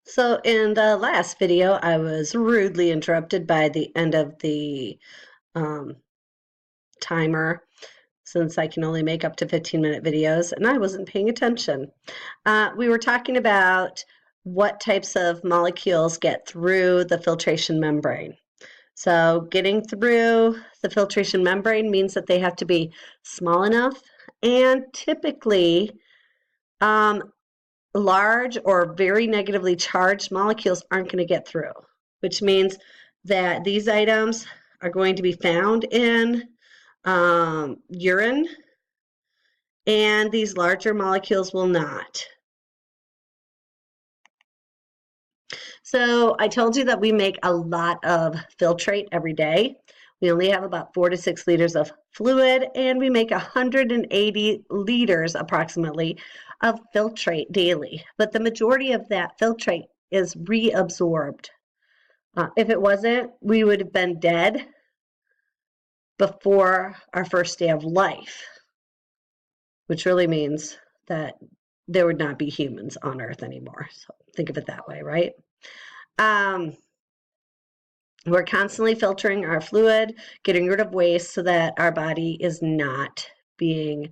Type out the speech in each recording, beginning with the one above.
So in the last video, I was rudely interrupted by the end of the um, timer since I can only make up to 15-minute videos, and I wasn't paying attention. We were talking about what types of molecules get through the filtration membrane. So getting through the filtration membrane means that they have to be small enough, and typically large or very negatively charged molecules aren't going to get through, which means that these items are going to be found in urine, and these larger molecules will not. So I told you that we make a lot of filtrate every day. We only have about 4 to 6 liters of fluid, and we make 180 liters approximately of filtrate daily. But the majority of that filtrate is reabsorbed. If it wasn't, we would have been dead before our first day of life, which really means that there would not be humans on Earth anymore. So think of it that way, right? We're constantly filtering our fluid, getting rid of waste so that our body is not being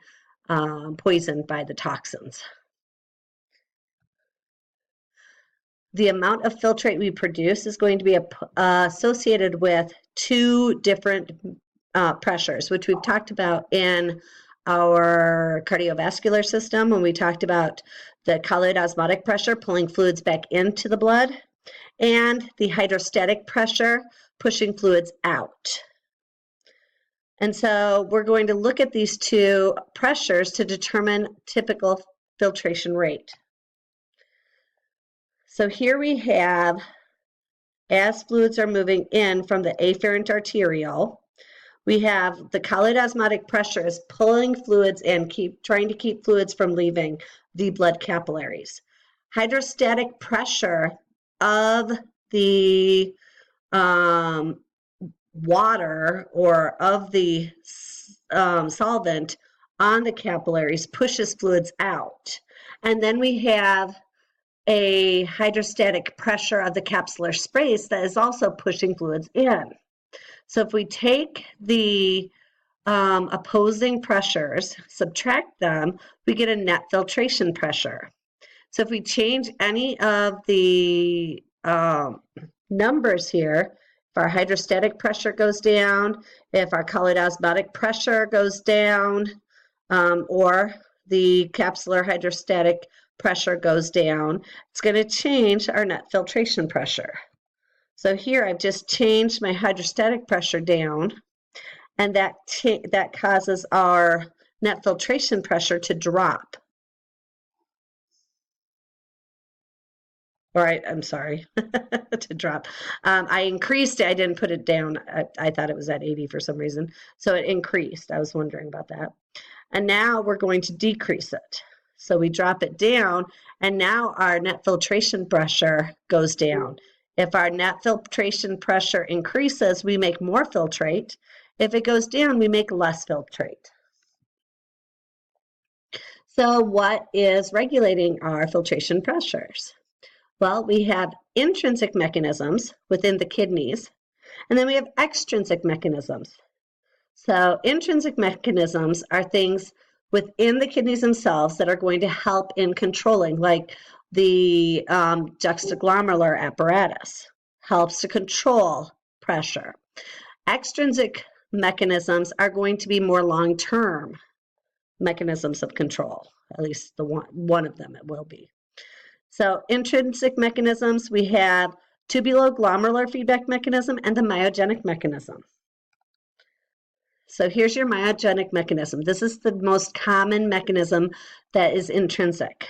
poisoned by the toxins. The amount of filtrate we produce is going to be associated with two different pressures, which we've talked about in our cardiovascular system when we talked about the colloid osmotic pressure pulling fluids back into the blood, and the hydrostatic pressure pushing fluids out. And so we're going to look at these two pressures to determine typical filtration rate. So here we have, as fluids are moving in from the afferent arteriole, we have the colloid osmotic pressure is pulling fluids in, trying to keep fluids from leaving the blood capillaries. Hydrostatic pressure of the water or of the solvent on the capillaries pushes fluids out. And then we have a hydrostatic pressure of the capsular space that is also pushing fluids in. So if we take the opposing pressures, subtract them, we get a net filtration pressure. So if we change any of the numbers here, if our hydrostatic pressure goes down, if our colloid osmotic pressure goes down, or the capsular hydrostatic pressure goes down, it's going to change our net filtration pressure. So here I've just changed my hydrostatic pressure down, and that causes our net filtration pressure to drop. All right, I'm sorry, to drop. I increased it. I didn't put it down. I thought it was at 80 for some reason. So it increased. I was wondering about that. And now we're going to decrease it. So we drop it down, and now our net filtration pressure goes down. If our net filtration pressure increases, we make more filtrate. If it goes down, we make less filtrate. So what is regulating our filtration pressures? Well, we have intrinsic mechanisms within the kidneys, and then we have extrinsic mechanisms. So intrinsic mechanisms are things within the kidneys themselves that are going to help in controlling, like the juxtaglomerular apparatus helps to control pressure. Extrinsic mechanisms are going to be more long-term mechanisms of control, at least the one of them it will be. So intrinsic mechanisms, we have tubular feedback mechanism and the myogenic mechanism. So here's your myogenic mechanism. This is the most common mechanism that is intrinsic.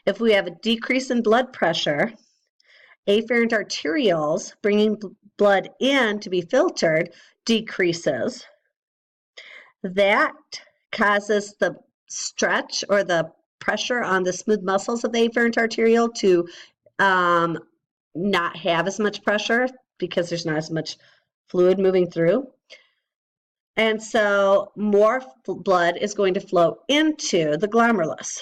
If we have a decrease in blood pressure, afferent arterioles bringing blood in to be filtered decreases. That causes the stretch or the pressure on the smooth muscles of the afferent arteriole to not have as much pressure because there's not as much fluid moving through. And so more blood is going to flow into the glomerulus.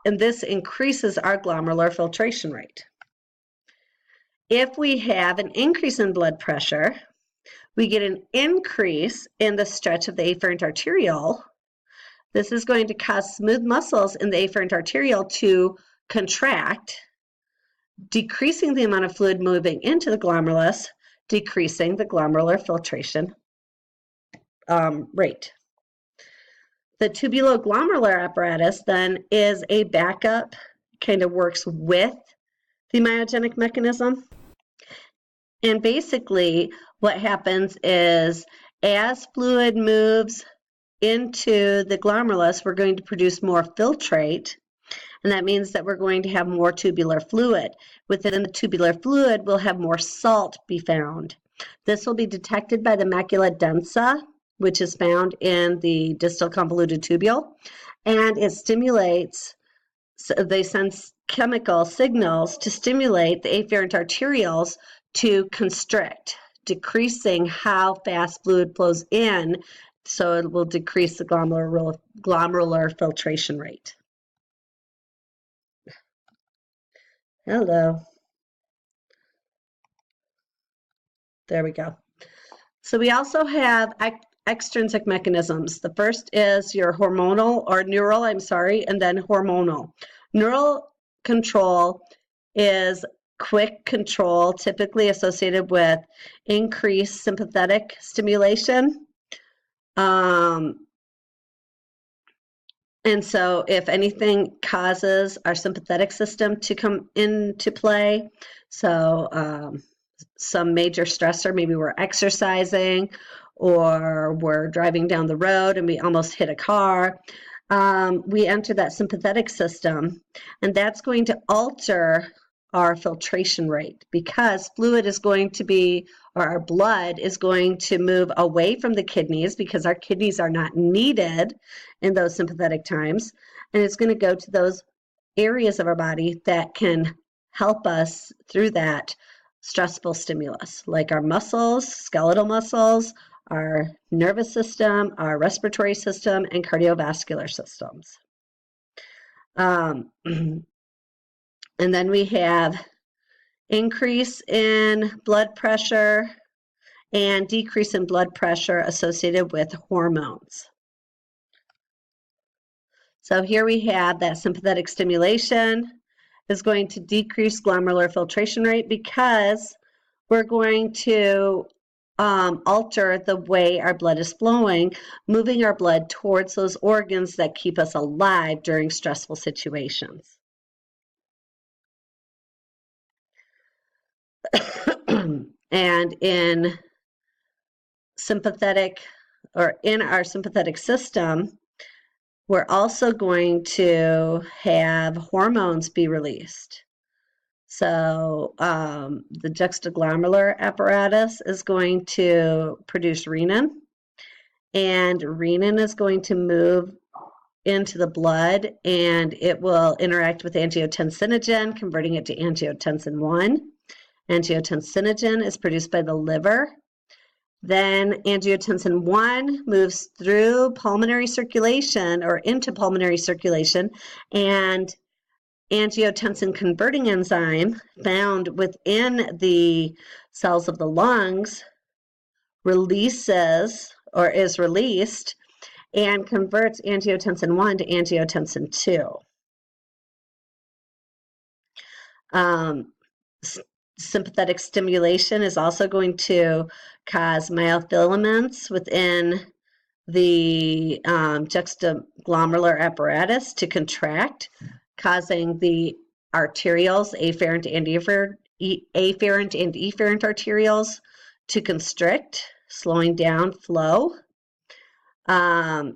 and this increases our glomerular filtration rate. If we have an increase in blood pressure, we get an increase in the stretch of the afferent arteriole. This is going to cause smooth muscles in the afferent arteriole to contract, decreasing the amount of fluid moving into the glomerulus, decreasing the glomerular filtration rate. The tubuloglomerular apparatus then is a backup, kind of works with the myogenic mechanism. And basically what happens is as fluid moves into the glomerulus, we're going to produce more filtrate, and that means that we're going to have more tubular fluid. Within the tubular fluid, we'll have more salt be found. This will be detected by the macula densa, which is found in the distal convoluted tubule, and it stimulates, so they send chemical signals to stimulate the afferent arterioles to constrict, decreasing how fast fluid flows in, so it will decrease the glomerular filtration rate. Hello. There we go. So we also have extrinsic mechanisms. The first is your hormonal or neural, and then hormonal. Neural control is quick control, typically associated with increased sympathetic stimulation. And so if anything causes our sympathetic system to come into play, so some major stressor, maybe we're exercising or we're driving down the road and we almost hit a car, we enter that sympathetic system, and that's going to alter our filtration rate, because fluid is going to be, or our blood is going to move away from the kidneys, because our kidneys are not needed in those sympathetic times, and it's going to go to those areas of our body that can help us through that stressful stimulus, like our muscles, skeletal muscles, our nervous system, our respiratory system, and cardiovascular systems. And then we have increase in blood pressure and decrease in blood pressure associated with hormones. So here we have that sympathetic stimulation is going to decrease glomerular filtration rate, because we're going to alter the way our blood is flowing, moving our blood towards those organs that keep us alive during stressful situations. And in our sympathetic system, we're also going to have hormones be released. So the juxtaglomerular apparatus is going to produce renin, and renin is going to move into the blood, and it will interact with angiotensinogen, converting it to angiotensin 1. Angiotensinogen is produced by the liver. Then angiotensin 1 moves through pulmonary circulation or into pulmonary circulation, and angiotensin converting enzyme found within the cells of the lungs releases or is released and converts angiotensin 1 to angiotensin 2. Sympathetic stimulation is also going to cause myofilaments within the juxtaglomerular apparatus to contract, causing the arterioles, afferent and efferent arterioles, to constrict, slowing down flow. And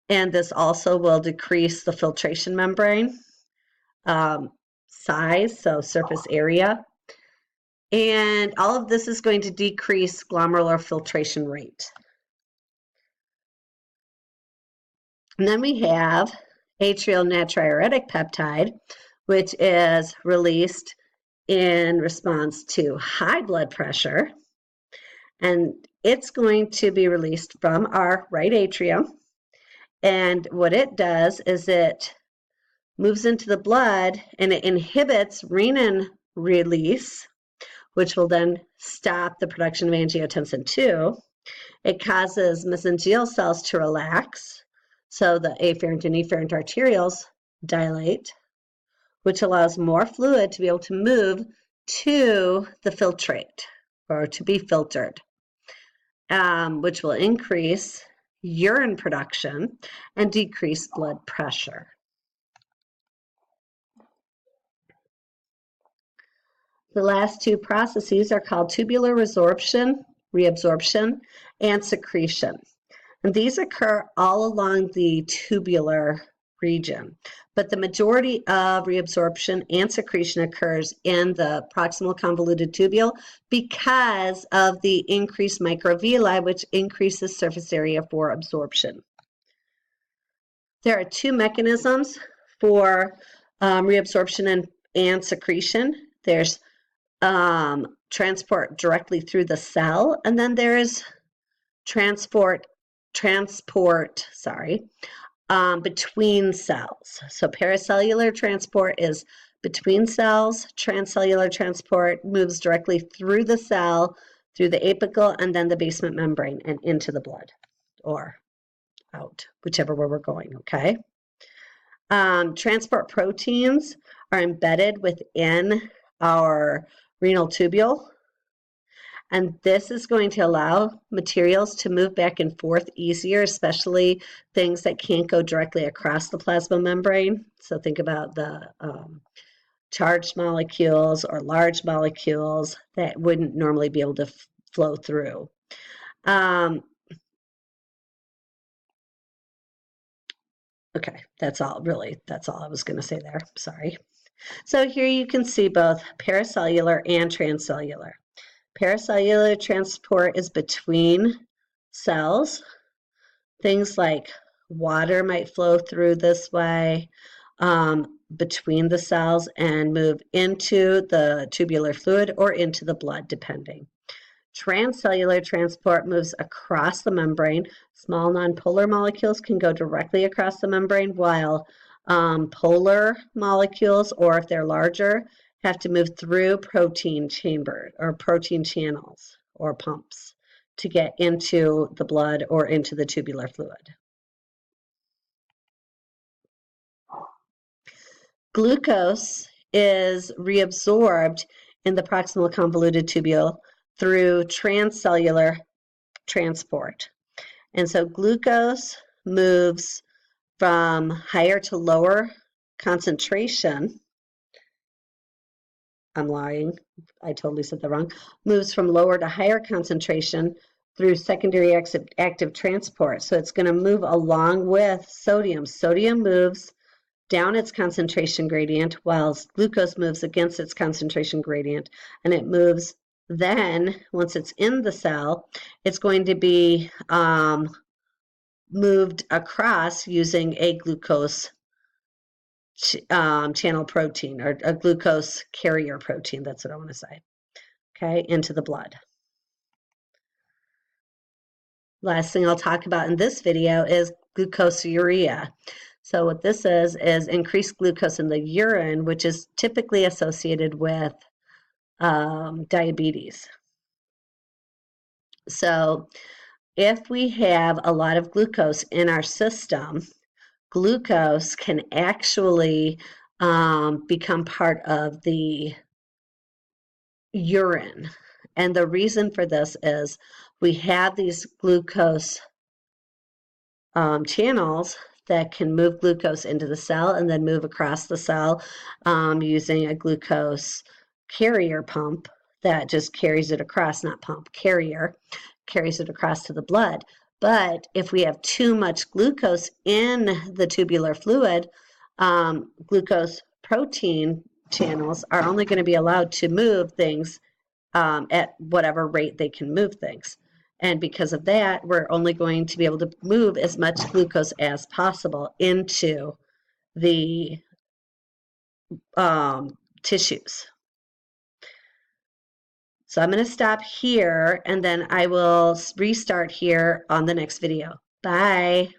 this also will decrease the filtration membrane size, so surface area. And all of this is going to decrease glomerular filtration rate. And then we have atrial natriuretic peptide, which is released in response to high blood pressure. And it's going to be released from our right atrium. And what it does is it moves into the blood, and it inhibits renin release, which will then stop the production of angiotensin II. It causes mesangial cells to relax, so the afferent and efferent arterioles dilate, which allows more fluid to be able to move to the filtrate, or to be filtered, which will increase urine production and decrease blood pressure. The last two processes are called tubular resorption, reabsorption, and secretion. And these occur all along the tubular region, but the majority of reabsorption and secretion occurs in the proximal convoluted tubule because of the increased microvilli, which increases surface area for absorption. There are two mechanisms for reabsorption and secretion. There's transport directly through the cell, and then there is transport between cells. So paracellular transport is between cells. Transcellular transport moves directly through the cell, through the apical, and then the basement membrane and into the blood, or out, whichever way we're going, okay? Transport proteins are embedded within our renal tubule, and this is going to allow materials to move back and forth easier, especially things that can't go directly across the plasma membrane. So think about the charged molecules or large molecules that wouldn't normally be able to flow through. Okay, that's all I was going to say there. Sorry. So here you can see both paracellular and transcellular. Paracellular transport is between cells. Things like water might flow through this way between the cells and move into the tubular fluid or into the blood, depending. Transcellular transport moves across the membrane. Small nonpolar molecules can go directly across the membrane, while polar molecules, or if they're larger, have to move through protein chamber or protein channels or pumps to get into the blood or into the tubular fluid. Glucose is reabsorbed in the proximal convoluted tubule through transcellular transport. And so glucose moves from higher to lower concentration. I'm lying, I totally said that wrong. Moves from lower to higher concentration through secondary active transport. So it's going to move along with sodium. Sodium moves down its concentration gradient, while glucose moves against its concentration gradient, and it moves then, once it's in the cell, it's going to be moved across using a glucose channel protein, or a glucose carrier protein, that's what I want to say, okay, into the blood. Last thing I'll talk about in this video is glucoseuria. So what this is increased glucose in the urine, which is typically associated with diabetes. So if we have a lot of glucose in our system, glucose can actually become part of the urine. And the reason for this is we have these glucose channels that can move glucose into the cell and then move across the cell using a glucose carrier pump that just carries it across, not pump, carrier, carries it across to the blood. But if we have too much glucose in the tubular fluid, glucose protein channels are only going to be allowed to move things at whatever rate they can move things. And because of that, we're only going to be able to move as much glucose as possible into the tissues. So I'm going to stop here, and then I will restart here on the next video. Bye.